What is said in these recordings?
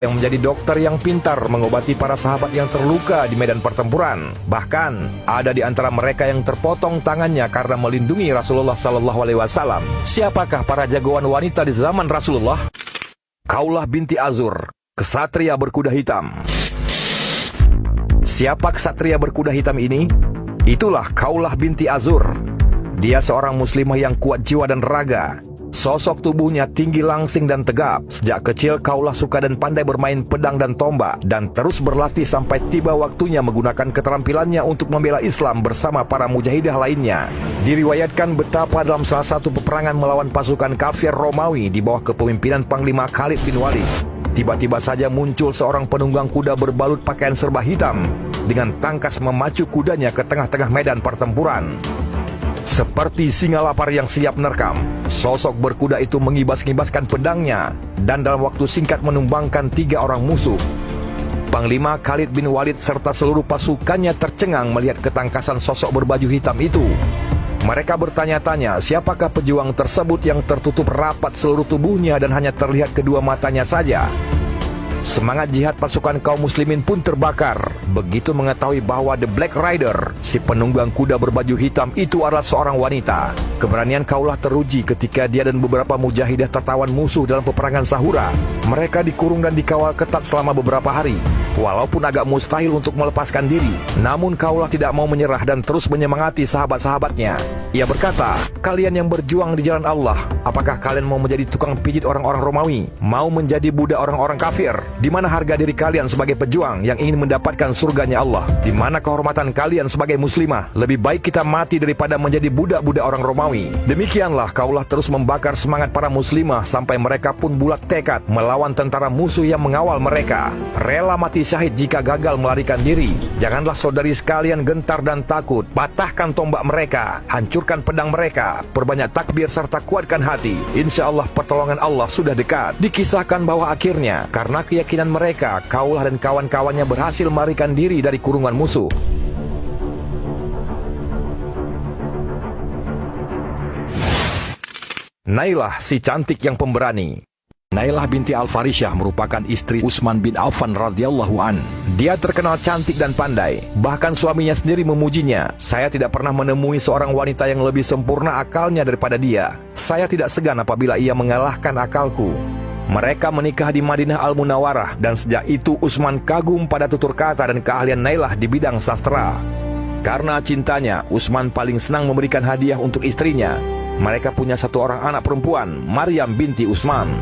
yang menjadi dokter yang pintar mengobati para sahabat yang terluka di medan pertempuran. Bahkan ada di antara mereka yang terpotong tangannya karena melindungi Rasulullah SAW. Siapakah para jagoan wanita di zaman Rasulullah? Khawlah binti Azur, kesatria berkuda hitam. Siapa kesatria berkuda hitam ini? Itulah Khawlah binti Azur. Dia seorang muslimah yang kuat jiwa dan raga. Sosok tubuhnya tinggi, langsing, dan tegap. Sejak kecil Khawlah suka dan pandai bermain pedang dan tombak, dan terus berlatih sampai tiba waktunya menggunakan keterampilannya untuk membela Islam bersama para mujahidah lainnya. Diriwayatkan betapa dalam salah satu peperangan melawan pasukan kafir Romawi di bawah kepemimpinan Panglima Khalid bin Walid, tiba-tiba saja muncul seorang penunggang kuda berbalut pakaian serba hitam dengan tangkas memacu kudanya ke tengah-tengah medan pertempuran. Seperti singa lapar yang siap menerkam, sosok berkuda itu mengibas-ngibaskan pedangnya dan dalam waktu singkat menumbangkan 3 orang musuh. Panglima Khalid bin Walid serta seluruh pasukannya tercengang melihat ketangkasan sosok berbaju hitam itu. Mereka bertanya-tanya siapakah pejuang tersebut yang tertutup rapat seluruh tubuhnya dan hanya terlihat kedua matanya saja. Semangat jihad pasukan kaum muslimin pun terbakar begitu mengetahui bahwa The Black Rider, si penunggang kuda berbaju hitam itu adalah seorang wanita. Keberanian Khawlah teruji ketika dia dan beberapa mujahidah tertawan musuh dalam peperangan Sahura. Mereka dikurung dan dikawal ketat selama beberapa hari. Walaupun agak mustahil untuk melepaskan diri, namun Khawlah tidak mau menyerah dan terus menyemangati sahabat-sahabatnya. Ia berkata, "Kalian yang berjuang di jalan Allah, apakah kalian mau menjadi tukang pijit orang-orang Romawi? Mau menjadi budak orang-orang kafir? Di mana harga diri kalian sebagai pejuang yang ingin mendapatkan surganya Allah? Di mana kehormatan kalian sebagai muslimah? Lebih baik kita mati daripada menjadi budak-budak orang Romawi." Demikianlah Khawlah terus membakar semangat para muslimah sampai mereka pun bulat tekad melawan tentara musuh yang mengawal mereka. Rela mati syahid jika gagal melarikan diri. Janganlah saudari sekalian gentar dan takut. Patahkan tombak mereka, hancurkan pedang mereka, perbanyak takbir serta kuatkan hati. Insya Allah pertolongan Allah sudah dekat. Dikisahkan bahwa akhirnya karena keyakinan mereka, Khawlah dan kawan-kawannya berhasil melarikan diri dari kurungan musuh. Nailah, si cantik yang pemberani. Nailah binti Al-Farishah merupakan istri Utsman bin Affan radhiyallahu an. Dia terkenal cantik dan pandai. Bahkan suaminya sendiri memujinya. "Saya tidak pernah menemui seorang wanita yang lebih sempurna akalnya daripada dia. Saya tidak segan apabila ia mengalahkan akalku." Mereka menikah di Madinah Al-Munawwarah dan sejak itu Utsman kagum pada tutur kata dan keahlian Nailah di bidang sastra. Karena cintanya, Utsman paling senang memberikan hadiah untuk istrinya. Mereka punya 1 orang anak perempuan, Maryam binti Utsman.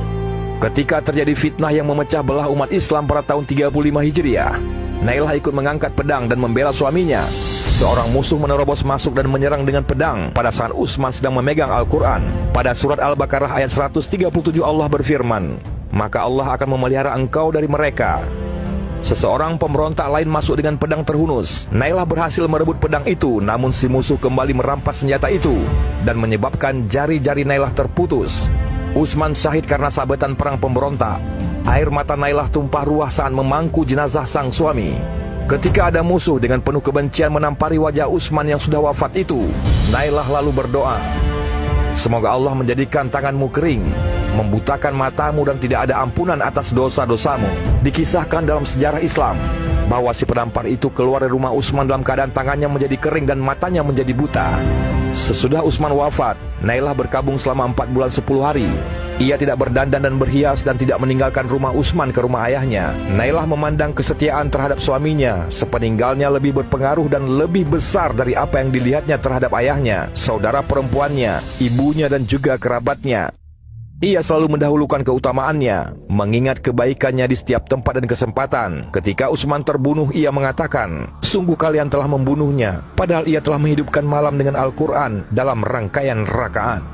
Ketika terjadi fitnah yang memecah belah umat Islam pada tahun 35 Hijriah, Nailah ikut mengangkat pedang dan membela suaminya. Seorang musuh menerobos masuk dan menyerang dengan pedang pada saat Utsman sedang memegang Al-Quran. Pada surat Al-Baqarah ayat 137 Allah berfirman, "Maka Allah akan memelihara engkau dari mereka." Seseorang pemberontak lain masuk dengan pedang terhunus. Nailah berhasil merebut pedang itu, namun si musuh kembali merampas senjata itu dan menyebabkan jari-jari Nailah terputus. Utsman syahid karena sabetan perang pemberontak. Air mata Nailah tumpah ruah saat memangku jenazah sang suami. Ketika ada musuh dengan penuh kebencian menampari wajah Utsman yang sudah wafat itu, Nailah lalu berdoa, "Semoga Allah menjadikan tanganmu kering, membutakan matamu dan tidak ada ampunan atas dosa-dosamu." Dikisahkan dalam sejarah Islam bahwa si penampar itu keluar dari rumah Utsman dalam keadaan tangannya menjadi kering dan matanya menjadi buta. Sesudah Utsman wafat, Nailah berkabung selama 4 bulan 10 hari. Ia tidak berdandan dan berhias dan tidak meninggalkan rumah Utsman ke rumah ayahnya. Nailah memandang kesetiaan terhadap suaminya sepeninggalnya lebih berpengaruh dan lebih besar dari apa yang dilihatnya terhadap ayahnya, saudara perempuannya, ibunya dan juga kerabatnya. Ia selalu mendahulukan keutamaannya, mengingat kebaikannya di setiap tempat dan kesempatan. Ketika Utsman terbunuh, ia mengatakan, "Sungguh kalian telah membunuhnya, padahal ia telah menghidupkan malam dengan Al-Quran dalam rangkaian rakaat."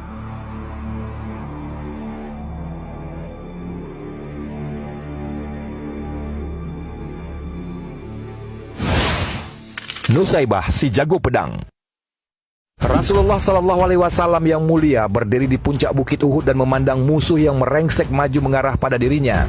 Nusaybah, si jago pedang. Rasulullah SAW yang mulia berdiri di puncak bukit Uhud dan memandang musuh yang merengsek maju mengarah pada dirinya.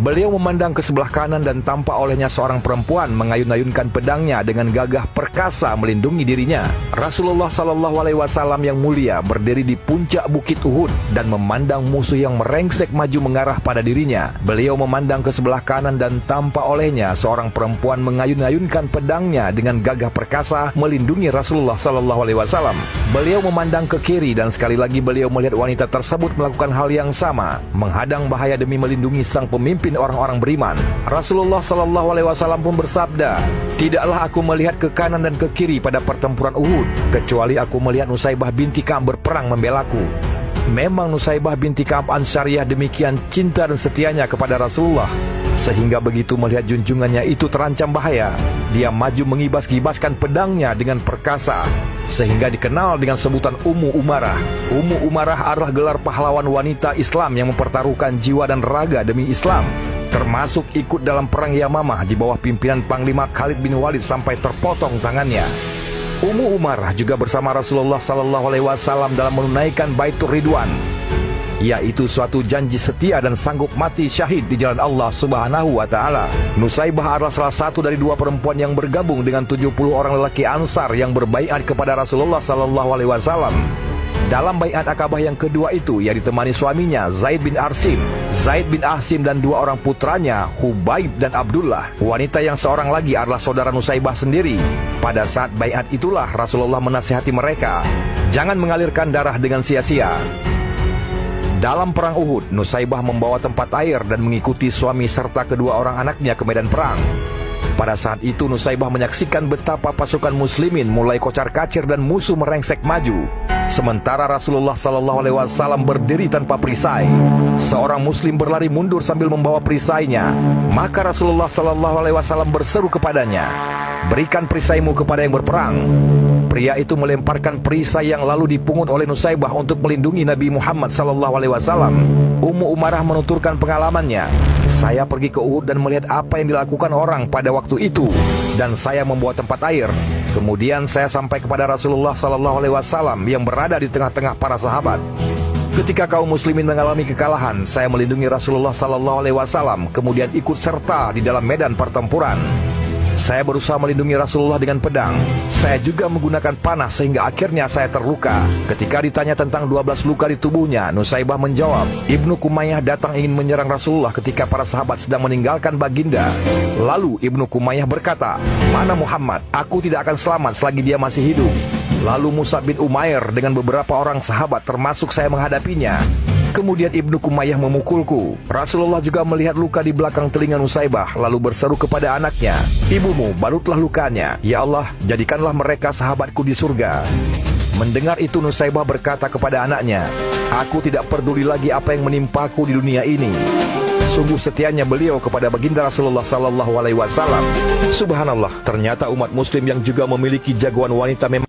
Beliau memandang ke sebelah kanan dan tampak olehnya seorang perempuan mengayun-ayunkan pedangnya dengan gagah perkasa melindungi dirinya. Rasulullah sallallahu alaihi wasallam yang mulia berdiri di puncak bukit Uhud dan memandang musuh yang merengsek maju mengarah pada dirinya. Beliau memandang ke sebelah kanan dan tampak olehnya seorang perempuan mengayun-ayunkan pedangnya dengan gagah perkasa melindungi Rasulullah sallallahu alaihi wasallam. Beliau memandang ke kiri dan sekali lagi beliau melihat wanita tersebut melakukan hal yang sama, menghadang bahaya demi melindungi sang pemimpin orang-orang beriman. Rasulullah sallallahu alaihi wasallam pun bersabda, "Tidaklah aku melihat ke kanan dan ke kiri pada pertempuran Uhud, kecuali aku melihat Nusaybah binti Ka'ab berperang membelaku." Memang Nusaybah binti Ka'ab Ansariyah demikian cinta dan setianya kepada Rasulullah, sehingga begitu melihat junjungannya itu terancam bahaya, dia maju mengibas-gibaskan pedangnya dengan perkasa, sehingga dikenal dengan sebutan Ummu Umarah. Ummu Umarah adalah gelar pahlawan wanita Islam yang mempertaruhkan jiwa dan raga demi Islam, termasuk ikut dalam perang Yamamah di bawah pimpinan Panglima Khalid bin Walid sampai terpotong tangannya. Ummu Umarah juga bersama Rasulullah sallallahu alaihi wasallam dalam menunaikan Baitur Ridwan, yaitu suatu janji setia dan sanggup mati syahid di jalan Allah Subhanahu wa taala. Nusaybah adalah salah satu dari 2 perempuan yang bergabung dengan 70 orang lelaki Ansar yang berbaiat kepada Rasulullah sallallahu alaihi wasallam. Dalam baiat Akabah yang kedua itu, ia ditemani suaminya Zaid bin Arsim, Zaid bin Ahsim dan 2 orang putranya Hubaib dan Abdullah. Wanita yang seorang lagi adalah saudara Nusaybah sendiri. Pada saat baiat itulah Rasulullah menasihati mereka, jangan mengalirkan darah dengan sia-sia. Dalam perang Uhud, Nusaybah membawa tempat air dan mengikuti suami serta kedua orang anaknya ke medan perang. Pada saat itu Nusaybah menyaksikan betapa pasukan muslimin mulai kocar-kacir dan musuh merengsek maju, sementara Rasulullah sallallahu alaihi wasallam berdiri tanpa perisai. Seorang muslim berlari mundur sambil membawa perisainya. Maka Rasulullah sallallahu alaihi wasallam berseru kepadanya, "Berikan perisaimu kepada yang berperang." Pria itu melemparkan perisai yang lalu dipungut oleh Nusaybah untuk melindungi Nabi Muhammad sallallahu alaihi wasallam. Ummu Umarah menuturkan pengalamannya, "Saya pergi ke Uhud dan melihat apa yang dilakukan orang pada waktu itu, dan saya membawa tempat air. Kemudian saya sampai kepada Rasulullah sallallahu alaihi wasallam yang berada di tengah-tengah para sahabat. Ketika kaum muslimin mengalami kekalahan, saya melindungi Rasulullah sallallahu alaihi wasallam, kemudian ikut serta di dalam medan pertempuran. Saya berusaha melindungi Rasulullah dengan pedang. Saya juga menggunakan panah sehingga akhirnya saya terluka." Ketika ditanya tentang 12 luka di tubuhnya, Nusaybah menjawab, "Ibnu Kumayyah datang ingin menyerang Rasulullah ketika para sahabat sedang meninggalkan baginda. Lalu Ibnu Kumayyah berkata, 'Mana Muhammad? Aku tidak akan selamat selagi dia masih hidup.' Lalu Mus'ab bin Umair dengan beberapa orang sahabat termasuk saya menghadapinya. Kemudian Ibnu Kumayyah memukulku. Rasulullah juga melihat luka di belakang telinga Nusaybah, lalu berseru kepada anaknya, 'Ibumu balutlah lukanya. Ya Allah, jadikanlah mereka sahabatku di surga.' Mendengar itu Nusaybah berkata kepada anaknya, 'Aku tidak peduli lagi apa yang menimpaku di dunia ini.' Sungguh setianya beliau kepada baginda Rasulullah sallallahu alaihi wasallam. Subhanallah, ternyata umat muslim yang juga memiliki jagoan wanita memang